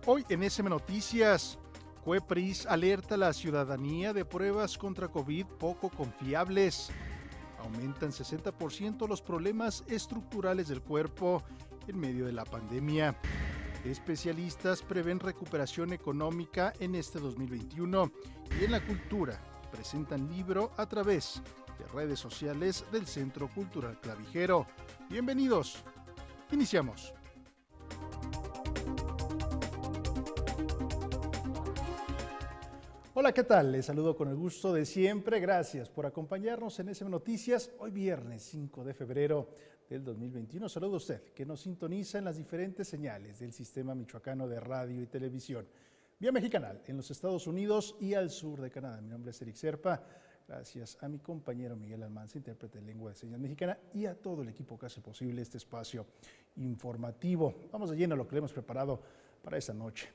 Hoy en SM Noticias, COEPRIS alerta a la ciudadanía de pruebas contra COVID poco confiables. Aumentan 60% los problemas estructurales del cuerpo en medio de la pandemia. Especialistas prevén recuperación económica en este 2021. Y en la cultura, presentan libro a través de redes sociales del Centro Cultural Clavijero. Bienvenidos. Iniciamos. Hola, ¿qué tal? Les saludo con el gusto de siempre. Gracias por acompañarnos en SM Noticias. Hoy viernes 5 de febrero del 2021. Saludo a usted que nos sintoniza en las diferentes señales del Sistema Michoacano de Radio y Televisión. Vía Mexicanal en los Estados Unidos y al sur de Canadá. Mi nombre es Eric Serpa. Gracias a mi compañero Miguel Almanza, intérprete de lengua de señas mexicana, y a todo el equipo que hace posible este espacio informativo. Vamos de lleno a lo que le hemos preparado para esta noche.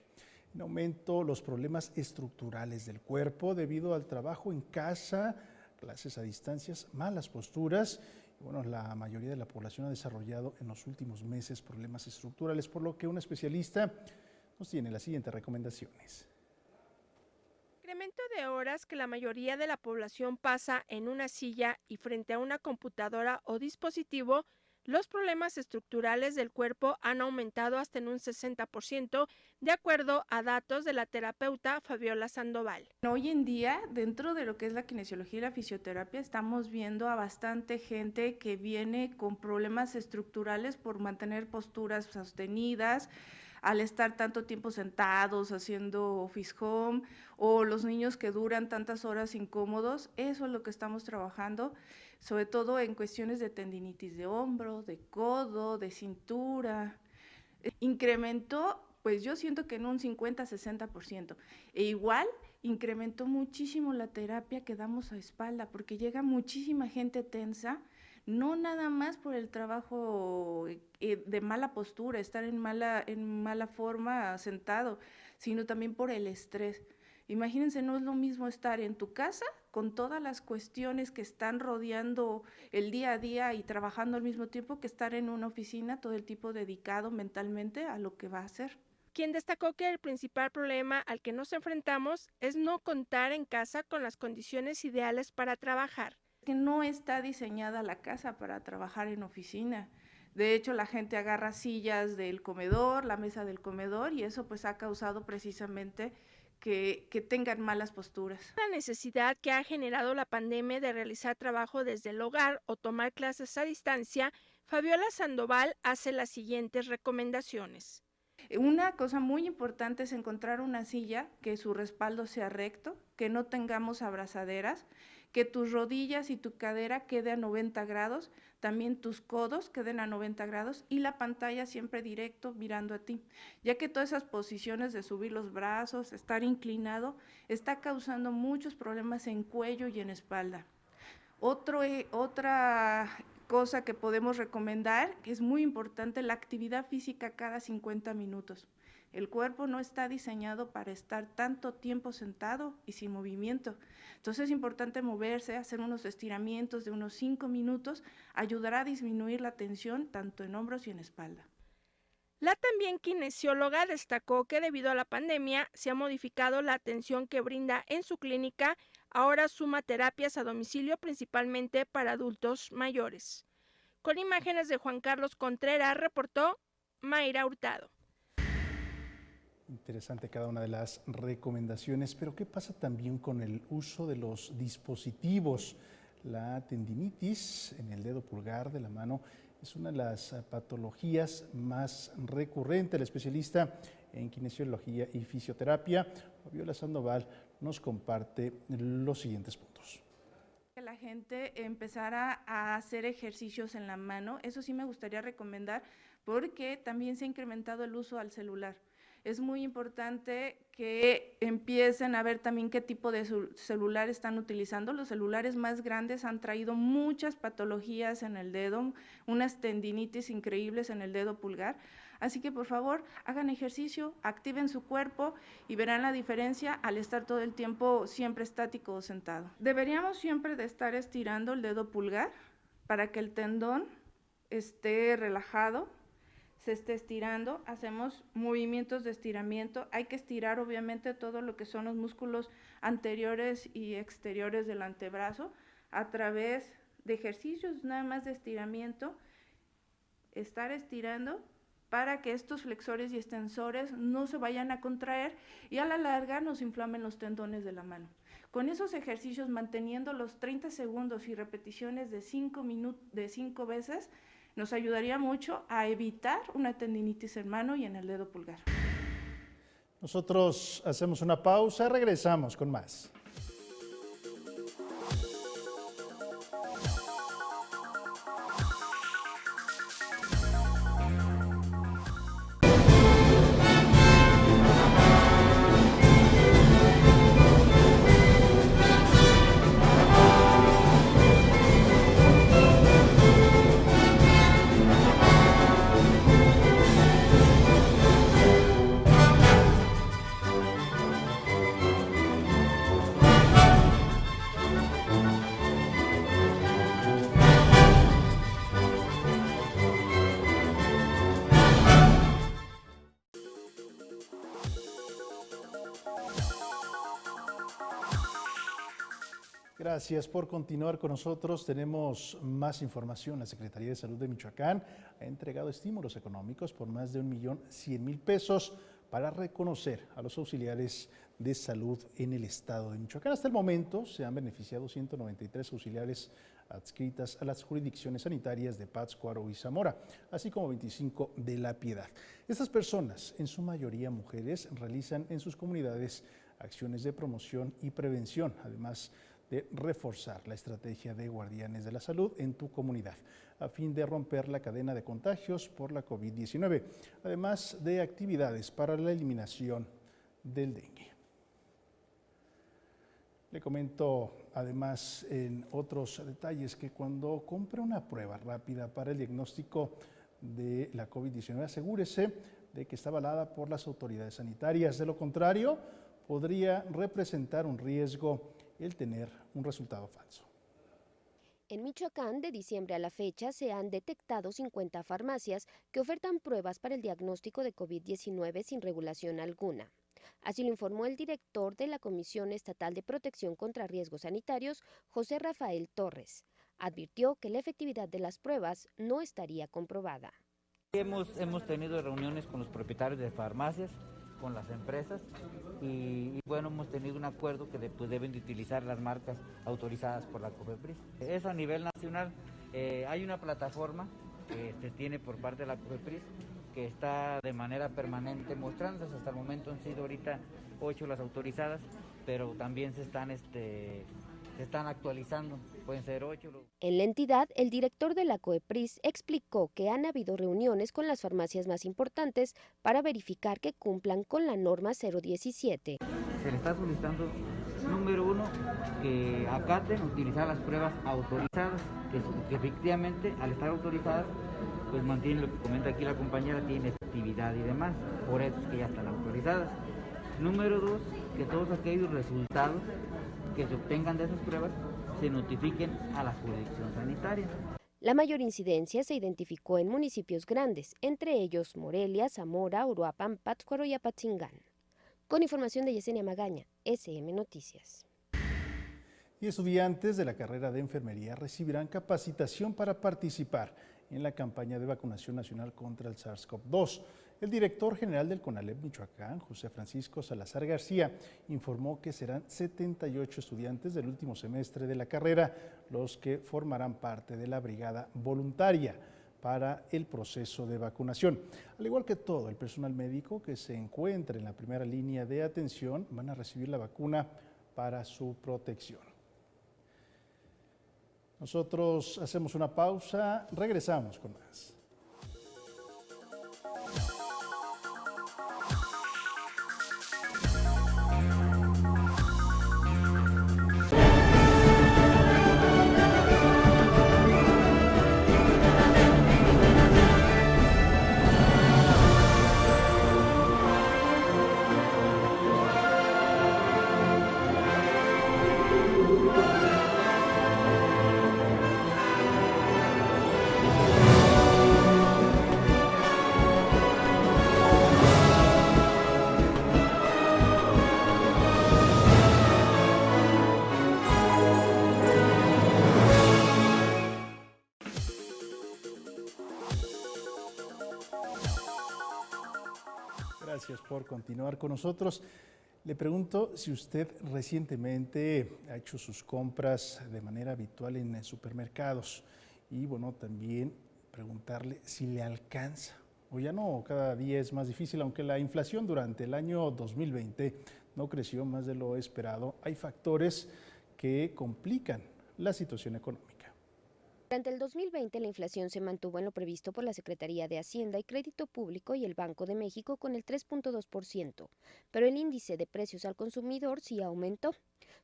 En aumento los problemas estructurales del cuerpo debido al trabajo en casa, clases a distancias, malas posturas. Y bueno, la mayoría de la población ha desarrollado en los últimos meses problemas estructurales, por lo que un especialista nos tiene las siguientes recomendaciones. Incremento de horas que la mayoría de la población pasa en una silla y frente a una computadora o dispositivo. Los problemas estructurales del cuerpo han aumentado hasta en un 60%, de acuerdo a datos de la terapeuta Fabiola Sandoval. Hoy en día, dentro de lo que es la kinesiología y la fisioterapia, estamos viendo a bastante gente que viene con problemas estructurales por mantener posturas sostenidas, al estar tanto tiempo sentados haciendo office home, o los niños que duran tantas horas incómodos. Eso es lo que estamos trabajando, sobre todo en cuestiones de tendinitis de hombro, de codo, de cintura. Incrementó, pues yo siento que en un 50-60%, e igual incrementó muchísimo la terapia que damos a espalda, porque llega muchísima gente tensa, no nada más por el trabajo de mala postura, estar en mala forma sentado, sino también por el estrés. Imagínense, no es lo mismo estar en tu casa con todas las cuestiones que están rodeando el día a día y trabajando al mismo tiempo que estar en una oficina todo el tiempo dedicado mentalmente a lo que va a hacer. Quien destacó que el principal problema al que nos enfrentamos es no contar en casa con las condiciones ideales para trabajar. Que no está diseñada la casa para trabajar en oficina. De hecho, la gente agarra sillas del comedor, la mesa del comedor, y eso pues ha causado precisamente que tengan malas posturas. La necesidad que ha generado la pandemia de realizar trabajo desde el hogar o tomar clases a distancia, Fabiola Sandoval hace las siguientes recomendaciones. Una cosa muy importante es encontrar una silla que su respaldo sea recto, que no tengamos abrazaderas, que tus rodillas y tu cadera quede a 90 grados, también tus codos queden a 90 grados y la pantalla siempre directo mirando a ti, ya que todas esas posiciones de subir los brazos, estar inclinado, está causando muchos problemas en cuello y en espalda. Otra cosa que podemos recomendar, que es muy importante, la actividad física cada 50 minutos. El cuerpo no está diseñado para estar tanto tiempo sentado y sin movimiento. Entonces es importante moverse, hacer unos estiramientos de unos 5 minutos, ayudará a disminuir la tensión tanto en hombros y en espalda. La también kinesióloga destacó que debido a la pandemia se ha modificado la atención que brinda en su clínica. Ahora suma terapias a domicilio principalmente para adultos mayores. Con imágenes de Juan Carlos Contreras, reportó Mayra Hurtado. Interesante cada una de las recomendaciones, pero ¿qué pasa también con el uso de los dispositivos? La tendinitis en el dedo pulgar de la mano es una de las patologías más recurrentes. El especialista en kinesiología y fisioterapia, Fabiola Sandoval, nos comparte los siguientes puntos. Que la gente empezara a hacer ejercicios en la mano, eso sí me gustaría recomendar, porque también se ha incrementado el uso al celular. Es muy importante que empiecen a ver también qué tipo de celular están utilizando. Los celulares más grandes han traído muchas patologías en el dedo, unas tendinitis increíbles en el dedo pulgar. Así que por favor hagan ejercicio, activen su cuerpo y verán la diferencia al estar todo el tiempo siempre estático o sentado. Deberíamos siempre de estar estirando el dedo pulgar para que el tendón esté relajado. se esté estirando, hacemos movimientos de estiramiento, hay que estirar obviamente todo lo que son los músculos anteriores y exteriores del antebrazo a través de ejercicios nada más de estiramiento, estar estirando para que estos flexores y extensores no se vayan a contraer y a la larga nos inflamen los tendones de la mano. Con esos ejercicios, manteniendo los 30 segundos y repeticiones de 5 veces, nos ayudaría mucho a evitar una tendinitis en mano y en el dedo pulgar. Nosotros hacemos una pausa, regresamos con más. Gracias por continuar con nosotros. Tenemos más información. La Secretaría de Salud de Michoacán ha entregado estímulos económicos por más de 1.100.000 pesos para reconocer a los auxiliares de salud en el estado de Michoacán. Hasta el momento se han beneficiado 193 auxiliares adscritas a las jurisdicciones sanitarias de Pátzcuaro y Zamora, así como 25 de La Piedad. Estas personas, en su mayoría mujeres, realizan en sus comunidades acciones de promoción y prevención, además de reforzar la estrategia de guardianes de la salud en tu comunidad, a fin de romper la cadena de contagios por la COVID-19, además de actividades para la eliminación del dengue. Le comento además en otros detalles que cuando compre una prueba rápida para el diagnóstico de la COVID-19, asegúrese de que está avalada por las autoridades sanitarias. De lo contrario, podría representar un riesgo el tener un resultado falso. En Michoacán, de diciembre a la fecha, se han detectado 50 farmacias que ofertan pruebas para el diagnóstico de COVID-19 sin regulación alguna. Así lo informó el director de la Comisión Estatal de Protección contra Riesgos Sanitarios, José Rafael Torres. Advirtió que la efectividad de las pruebas no estaría comprobada. Hemos tenido reuniones con los propietarios de farmacias, con las empresas y bueno, hemos tenido un acuerdo que deben de utilizar las marcas autorizadas por la COFEPRIS. Eso a nivel nacional. Hay una plataforma que se tiene por parte de la COFEPRIS que está de manera permanente mostrándose. Hasta el momento han sido ahorita 8 las autorizadas, pero también se están actualizando, pueden ser 8. En la entidad, el director de la COEPRIS explicó que han habido reuniones con las farmacias más importantes para verificar que cumplan con la norma 017. Se le está solicitando, número 1, que acaten utilizar las pruebas autorizadas, que efectivamente al estar autorizadas, pues mantiene lo que comenta aquí la compañera, tiene efectividad y demás, por eso es que ya están autorizadas. Número 2, que todos aquellos resultados que se obtengan de esas pruebas se notifiquen a la jurisdicción sanitaria. La mayor incidencia se identificó en municipios grandes, entre ellos Morelia, Zamora, Uruapan, Pátzcuaro y Apatzingán. Con información de Yesenia Magaña, SM Noticias. Y estudiantes de la carrera de enfermería recibirán capacitación para participar en la campaña de vacunación nacional contra el SARS-CoV-2. El director general del CONALEP Michoacán, José Francisco Salazar García, informó que serán 78 estudiantes del último semestre de la carrera los que formarán parte de la brigada voluntaria para el proceso de vacunación. Al igual que todo el personal médico que se encuentre en la primera línea de atención, van a recibir la vacuna para su protección. Nosotros hacemos una pausa, regresamos con más. por continuar con nosotros. Le pregunto si usted recientemente ha hecho sus compras de manera habitual en supermercados y bueno, también preguntarle si le alcanza o ya no, cada día es más difícil, aunque la inflación durante el año 2020 no creció más de lo esperado. Hay factores que complican la situación económica. Durante el 2020 la inflación se mantuvo en lo previsto por la Secretaría de Hacienda y Crédito Público y el Banco de México con el 3.2%, pero el índice de precios al consumidor sí aumentó.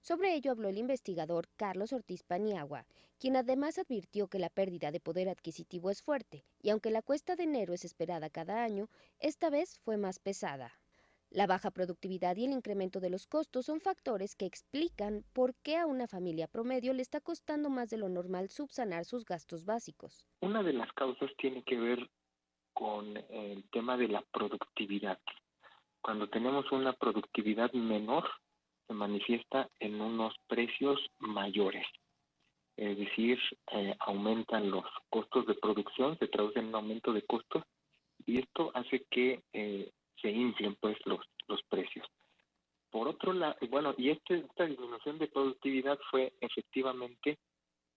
Sobre ello habló el investigador Carlos Ortiz Paniagua, quien además advirtió que la pérdida de poder adquisitivo es fuerte y aunque la cuesta de enero es esperada cada año, esta vez fue más pesada. La baja productividad y el incremento de los costos son factores que explican por qué a una familia promedio le está costando más de lo normal subsanar sus gastos básicos. Una de las causas tiene que ver con el tema de la productividad. Cuando tenemos una productividad menor, se manifiesta en unos precios mayores. Es decir, aumentan los costos de producción, se traduce en un aumento de costos y esto hace que se inflen pues los precios. Por otro lado, bueno, y esta disminución de productividad fue efectivamente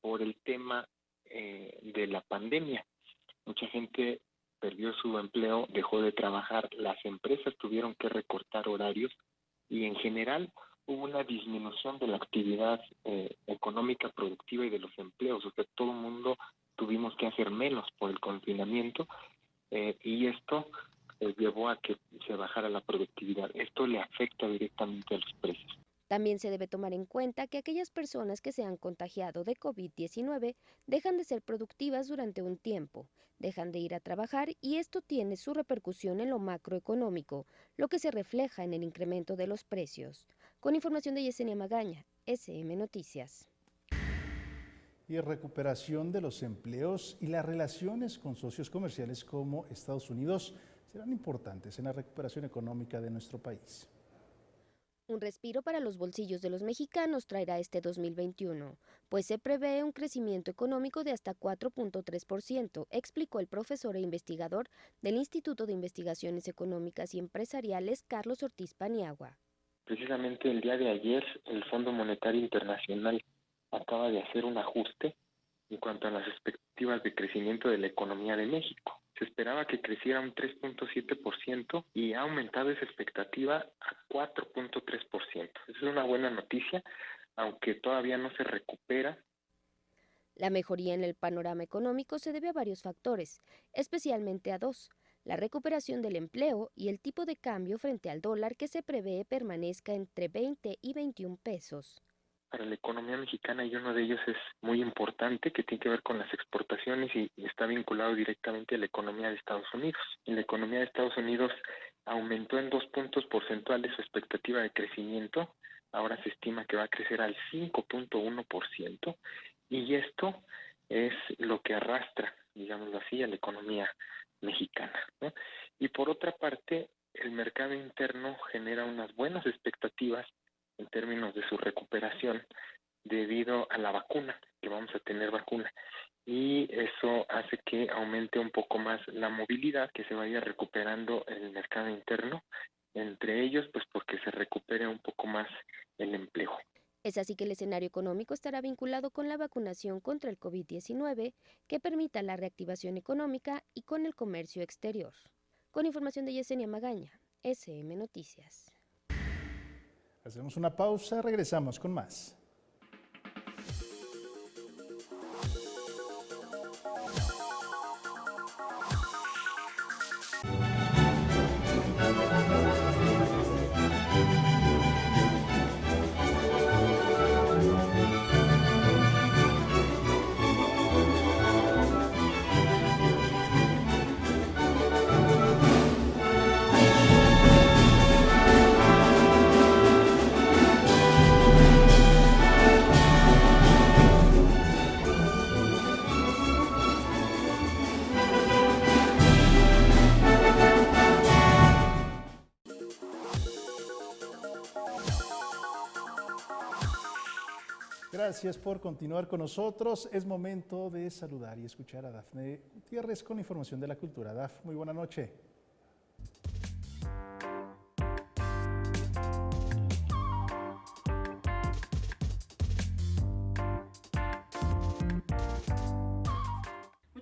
por el tema de la pandemia. Mucha gente perdió su empleo, dejó de trabajar, las empresas tuvieron que recortar horarios y en general hubo una disminución de la actividad económica productiva y de los empleos. O sea, todo el mundo tuvimos que hacer menos por el confinamiento y esto llevó a que se bajara la productividad. Esto le afecta directamente a los precios. También se debe tomar en cuenta que aquellas personas que se han contagiado de COVID-19 dejan de ser productivas durante un tiempo, dejan de ir a trabajar y esto tiene su repercusión en lo macroeconómico, lo que se refleja en el incremento de los precios. Con información de Yesenia Magaña, SM Noticias. Y recuperación de los empleos y las relaciones con socios comerciales como Estados Unidos serán importantes en la recuperación económica de nuestro país. Un respiro para los bolsillos de los mexicanos traerá este 2021, pues se prevé un crecimiento económico de hasta 4.3%, explicó el profesor e investigador del Instituto de Investigaciones Económicas y Empresariales, Carlos Ortiz Paniagua. Precisamente el día de ayer, el Fondo Monetario Internacional acaba de hacer un ajuste en cuanto a las expectativas de crecimiento de la economía de México. Se esperaba que creciera un 3.7% y ha aumentado esa expectativa a 4.3%. Es una buena noticia, aunque todavía no se recupera. La mejoría en el panorama económico se debe a varios factores, especialmente a dos: la recuperación del empleo y el tipo de cambio frente al dólar que se prevé permanezca entre 20 y 21 pesos. Para la economía mexicana y uno de ellos es muy importante, que tiene que ver con las exportaciones y está vinculado directamente a la economía de Estados Unidos. En la economía de Estados Unidos aumentó en 2 puntos porcentuales su expectativa de crecimiento, ahora se estima que va a crecer al 5.1% y esto es lo que arrastra, digámoslo así, a la economía mexicana, ¿no? Y por otra parte, el mercado interno genera unas buenas expectativas en términos de su recuperación debido a la vacuna, que vamos a tener vacuna. Y eso hace que aumente un poco más la movilidad, que se vaya recuperando en el mercado interno, entre ellos pues porque se recupere un poco más el empleo. Es así que el escenario económico estará vinculado con la vacunación contra el COVID-19, que permita la reactivación económica y con el comercio exterior. Con información de Yesenia Magaña, SM Noticias. Hacemos una pausa, regresamos con más. Gracias por continuar con nosotros. Es momento de saludar y escuchar a Dafne Gutiérrez con información de la cultura. Daf, muy buena noche.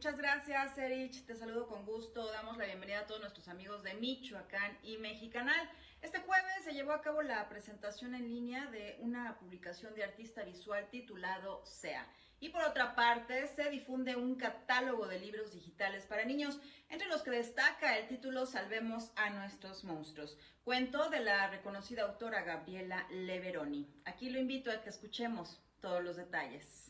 Muchas gracias, Erich. Te saludo con gusto. Damos la bienvenida a todos nuestros amigos de Michoacán y Mexicanal. Este jueves se llevó a cabo la presentación en línea de una publicación de artista visual titulado SEA. Y por otra parte, se difunde un catálogo de libros digitales para niños, entre los que destaca el título Salvemos a nuestros monstruos, cuento de la reconocida autora Gabriela Leveroni. Aquí lo invito a que escuchemos todos los detalles.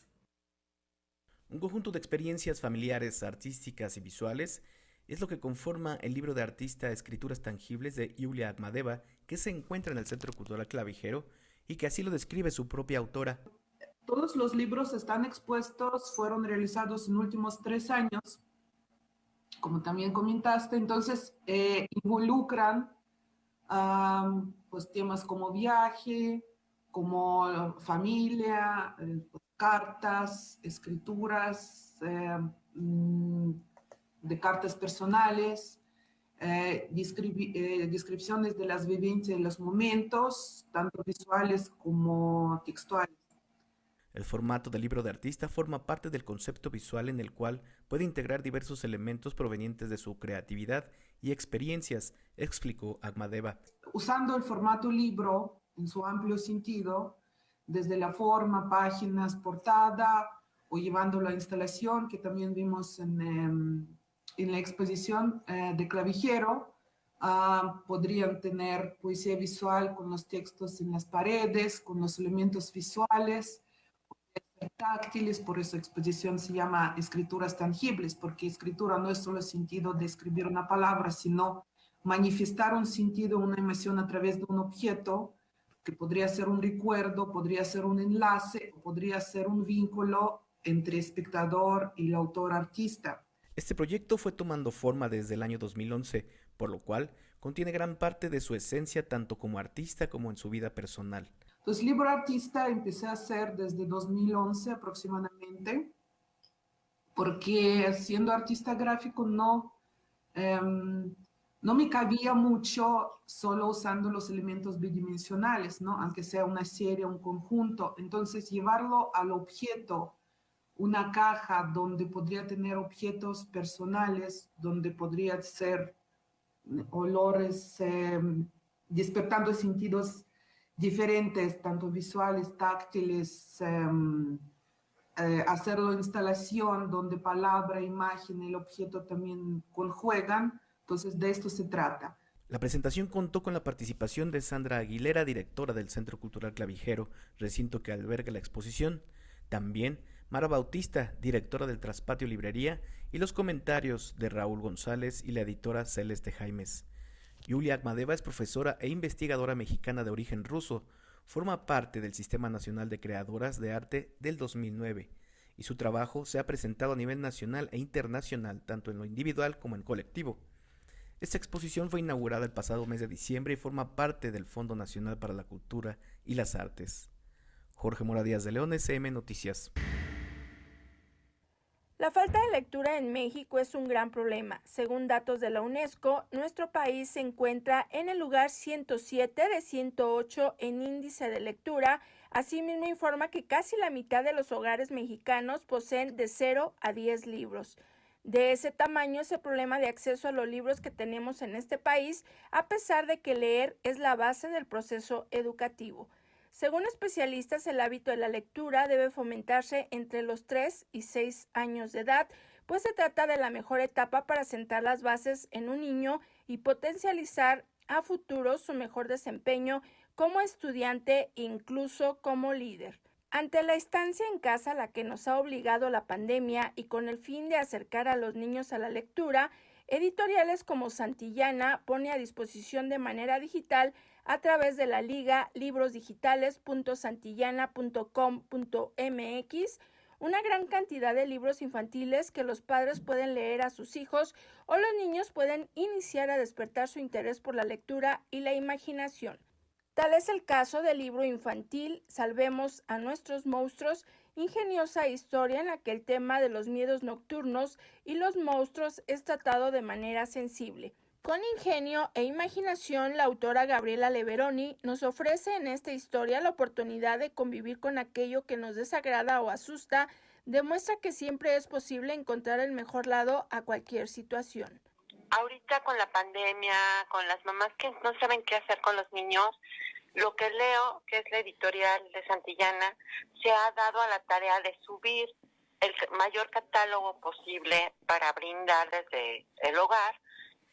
Un conjunto de experiencias familiares, artísticas y visuales es lo que conforma el libro de artista Escrituras Tangibles de Yulia Akhmadeva, que se encuentra en el Centro Cultural Clavijero y que así lo describe su propia autora. Todos los libros están expuestos, fueron realizados en los últimos 3 años, como también comentaste, entonces involucran pues, temas como viaje, como familia, cartas, escrituras de cartas personales, descripciones de las vivencias y los momentos, tanto visuales como textuales. El formato del libro de artista forma parte del concepto visual en el cual puede integrar diversos elementos provenientes de su creatividad y experiencias, explicó Akhmadeva. Usando el formato libro en su amplio sentido, desde la forma, páginas, portada, o llevándolo a instalación, que también vimos en la exposición de Clavijero, podrían tener poesía visual con los textos en las paredes, con los elementos visuales, táctiles, por eso exposición se llama Escrituras Tangibles, porque escritura no es solo el sentido de escribir una palabra, sino manifestar un sentido, una emoción a través de un objeto, que podría ser un recuerdo, podría ser un enlace, podría ser un vínculo entre espectador y el autor artista. Este proyecto fue tomando forma desde el año 2011, por lo cual contiene gran parte de su esencia tanto como artista como en su vida personal. Entonces, libro artista empecé a hacer desde 2011 aproximadamente, porque siendo artista gráfico no me cabía mucho solo usando los elementos bidimensionales, ¿no? Aunque sea una serie, un conjunto. Entonces, llevarlo al objeto, una caja donde podría tener objetos personales, donde podría ser olores, despertando sentidos diferentes, tanto visuales, táctiles, hacerlo en instalación donde palabra, imagen y el objeto también conjuegan. Entonces, de esto se trata. La presentación contó con la participación de Sandra Aguilera, directora del Centro Cultural Clavijero, recinto que alberga la exposición. También Mara Bautista, directora del Traspatio Librería, y los comentarios de Raúl González y la editora Celeste Jaimes. Yulia Akhmadeva es profesora e investigadora mexicana de origen ruso. Forma parte del Sistema Nacional de Creadoras de Arte del 2009 y su trabajo se ha presentado a nivel nacional e internacional, tanto en lo individual como en colectivo. Esta exposición fue inaugurada el pasado mes de diciembre y forma parte del Fondo Nacional para la Cultura y las Artes. Jorge Mora Díaz de León, SM Noticias. La falta de lectura en México es un gran problema. Según datos de la UNESCO, nuestro país se encuentra en el lugar 107 de 108 en índice de lectura. Asimismo, informa que casi la mitad de los hogares mexicanos poseen de 0 a 10 libros. De ese tamaño es el problema de acceso a los libros que tenemos en este país, a pesar de que leer es la base del proceso educativo. Según especialistas, el hábito de la lectura debe fomentarse entre los 3 y 6 años de edad, pues se trata de la mejor etapa para sentar las bases en un niño y potencializar a futuro su mejor desempeño como estudiante e incluso como líder. Ante la estancia en casa a la que nos ha obligado la pandemia y con el fin de acercar a los niños a la lectura, editoriales como Santillana pone a disposición de manera digital a través de la liga librosdigitales.santillana.com.mx una gran cantidad de libros infantiles que los padres pueden leer a sus hijos o los niños pueden iniciar a despertar su interés por la lectura y la imaginación. Tal es el caso del libro infantil Salvemos a nuestros monstruos, ingeniosa historia en la que el tema de los miedos nocturnos y los monstruos es tratado de manera sensible. Con ingenio e imaginación, la autora Gabriela Leveroni nos ofrece en esta historia la oportunidad de convivir con aquello que nos desagrada o asusta demuestra que siempre es posible encontrar el mejor lado a cualquier situación. Ahorita con la pandemia, con las mamás que no saben qué hacer con los niños, lo que leo, que es la editorial de Santillana, se ha dado a la tarea de subir el mayor catálogo posible para brindar desde el hogar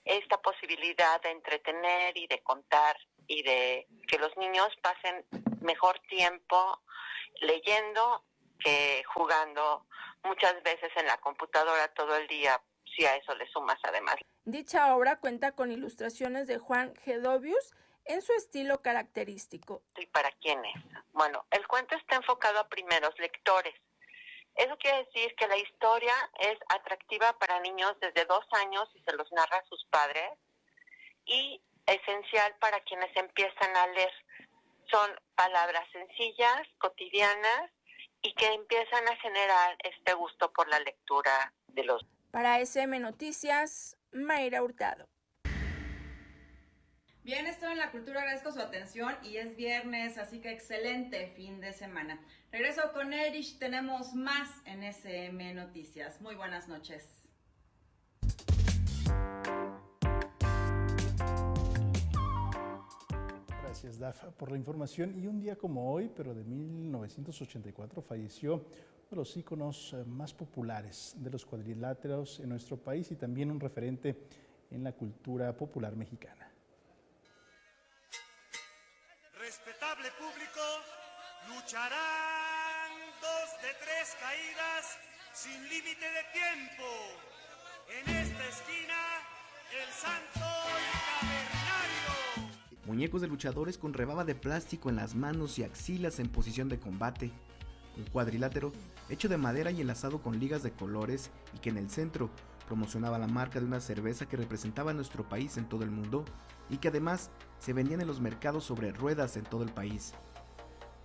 esta posibilidad de entretener y de contar y de que los niños pasen mejor tiempo leyendo que jugando muchas veces en la computadora todo el día, si a eso le sumas además. Dicha obra cuenta con ilustraciones de Juan Gedovius en su estilo característico. ¿Y para quiénes? Bueno, el cuento está enfocado a primeros lectores. Eso quiere decir que la historia es atractiva para niños desde 2 años y se los narra a sus padres, y esencial para quienes empiezan a leer. Son palabras sencillas, cotidianas, y que empiezan a generar este gusto por la lectura de los. Para SM Noticias, Mayra Hurtado. Bien, esto en la cultura, agradezco su atención y es viernes, así que excelente fin de semana. Regreso con Erich, tenemos más en SM Noticias. Muy buenas noches. Gracias, Daf, por la información. Y un día como hoy, pero de 1984, falleció uno de los íconos más populares de los cuadriláteros en nuestro país y también un referente en la cultura popular mexicana. Respetable público, lucharán 2 de 3 caídas sin límite de tiempo. En esta esquina, el Santo Cavernario. Muñecos de luchadores con rebaba de plástico en las manos y axilas en posición de combate. Un cuadrilátero hecho de madera y enlazado con ligas de colores y que en el centro promocionaba la marca de una cerveza que representaba a nuestro país en todo el mundo y que además se vendían en los mercados sobre ruedas en todo el país.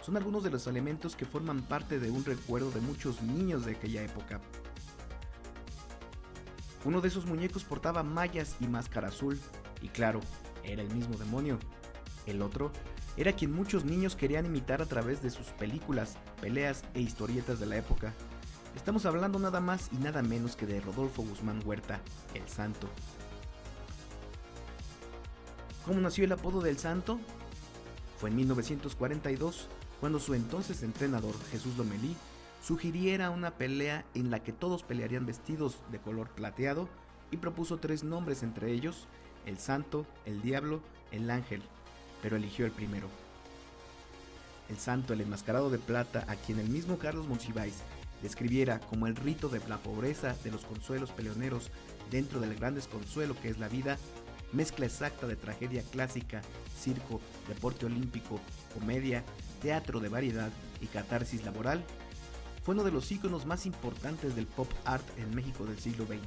Son algunos de los elementos que forman parte de un recuerdo de muchos niños de aquella época. Uno de esos muñecos portaba mallas y máscara azul, y claro, era el mismo demonio. El otro era quien muchos niños querían imitar a través de sus películas, peleas e historietas de la época. Estamos hablando nada más y nada menos que de Rodolfo Guzmán Huerta, el Santo. ¿Cómo nació el apodo del Santo? Fue en 1942, cuando su entonces entrenador, Jesús Lomelí, sugiriera una pelea en la que todos pelearían vestidos de color plateado y propuso 3 nombres, entre ellos el Santo, el Diablo, el Ángel, pero eligió el primero. El Santo, el enmascarado de plata, a quien el mismo Carlos Monsiváis describiera como el rito de la pobreza de los consuelos peleoneros dentro del gran desconsuelo que es la vida, mezcla exacta de tragedia clásica, circo, deporte olímpico, comedia, teatro de variedad y catarsis laboral, fue uno de los íconos más importantes del pop art en México del siglo XX.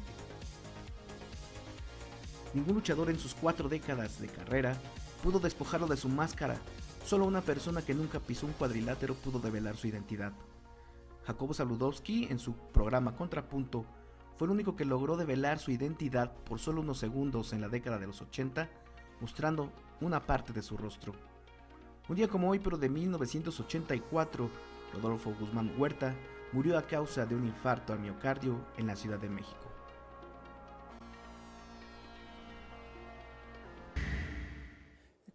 Ningún luchador en sus 4 décadas de carrera pudo despojarlo de su máscara. Solo una persona que nunca pisó un cuadrilátero pudo develar su identidad. Jacobo Zabludovsky, en su programa Contrapunto, fue el único que logró develar su identidad por solo unos segundos en la década de los 80, mostrando una parte de su rostro. Un día como hoy, pero de 1984, Rodolfo Guzmán Huerta murió a causa de un infarto al miocardio en la Ciudad de México.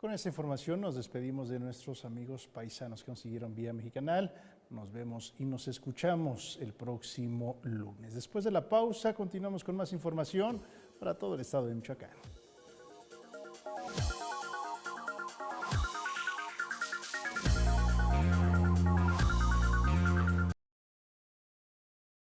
Con esta información nos despedimos de nuestros amigos paisanos que nos siguieron vía Mexicanal. Nos vemos y nos escuchamos el próximo lunes. Después de la pausa continuamos con más información para todo el estado de Michoacán.